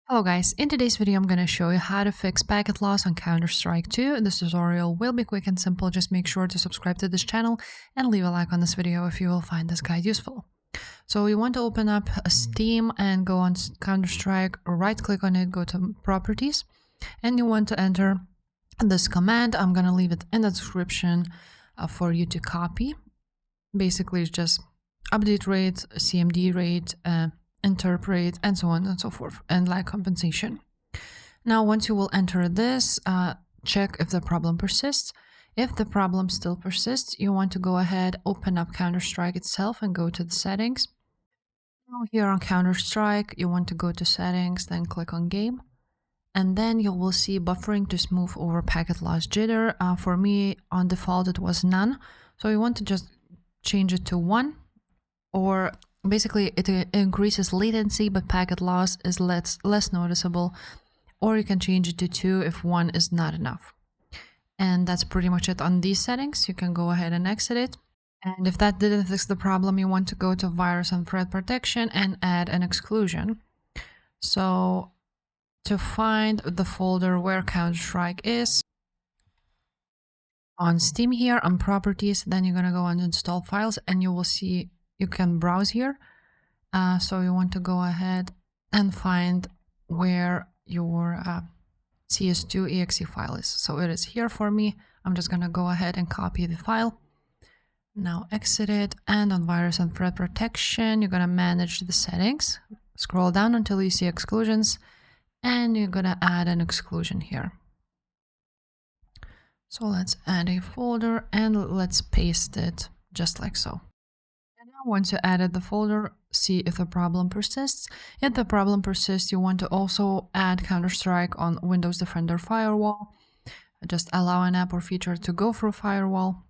Hello guys, in today's video I'm going to show you how to fix packet loss on Counter-Strike 2. This tutorial will be quick and simple. Just make sure to subscribe to this channel and leave a like on this video if you will find this guide useful. So you want to open up a Steam and go on Counter-Strike, right click on it, go to properties, and you want to enter this command. I'm going to leave it in the description for you to copy. Basically it's just update rate, CMD rate, interpret, and so on and so forth, and like compensation. Now, once you will enter this, check if the problem persists. If the problem still persists, you want to go ahead, open up Counter-Strike itself and go to the settings. Now here on Counter-Strike, you want to go to settings, then click on game. And then you will see buffering to smooth over packet loss jitter. For me, on default, it was none. So you want to just change it to 1, or basically it increases latency, but packet loss is less noticeable, or you can change it to 2 if 1 is not enough. And that's pretty much it on these settings. You can go ahead and exit it. And if that didn't fix the problem, you want to go to virus and threat protection and add an exclusion. So to find the folder where Counter-Strike is, on Steam here, on properties, then you're going to go on install files and you will see you can browse here. So you want to go ahead and find where your CS2 exe file is. So it is here for me. I'm just going to go ahead and copy the file. Now exit it, and on virus and threat protection, you're going to manage the settings. Scroll down until you see exclusions, and you're going to add an exclusion here. So let's add a folder and let's paste it just like so. And now once you added the folder, see if the problem persists. If the problem persists, you want to also add Counter-Strike on Windows Defender Firewall. Just allow an app or feature to go through firewall.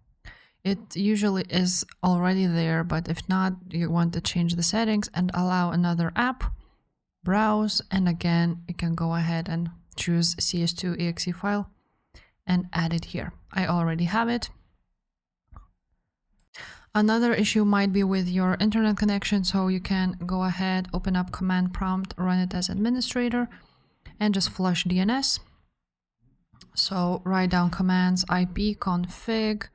It usually is already there, but if not, you want to change the settings and allow another app. Browse, and again, you can go ahead and choose CS2 exe file and add it here. I already have it. Another issue might be with your internet connection, so you can go ahead, open up command prompt, run it as administrator, and just flush DNS. So write down commands IP config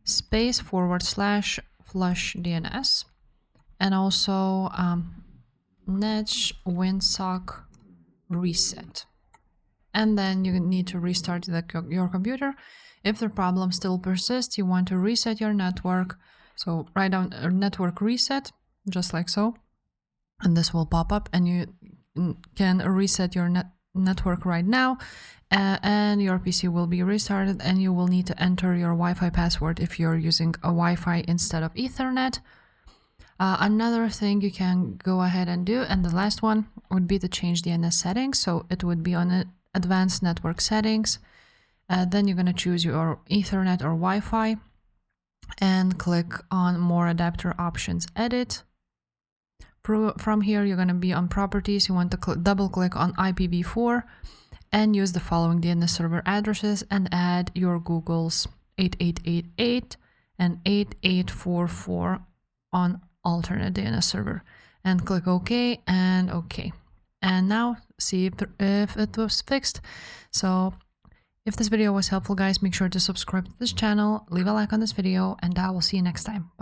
space / flush DNS, and also netsh winsock reset. And then you need to restart your computer. If the problem still persists, you want to reset your network. So write down a network reset, just like so. And this will pop up, and you can reset your network right now. And your PC will be restarted, and you will need to enter your Wi-Fi password if you're using a Wi-Fi instead of Ethernet. Another thing you can go ahead and do, and the last one, would be to change DNS settings. So it would be on advanced network settings. Then you're going to choose your Ethernet or Wi-Fi and click on more adapter options, edit. From here, you're going to be on properties. You want to double click on IPv4 and use the following DNS server addresses and add your Google's 8888 and 8844 on alternate DNS server, and click OK and OK. And now see if it was fixed. So if this video was helpful, guys, make sure to subscribe to this channel, leave a like on this video, and I will see you next time. Bye.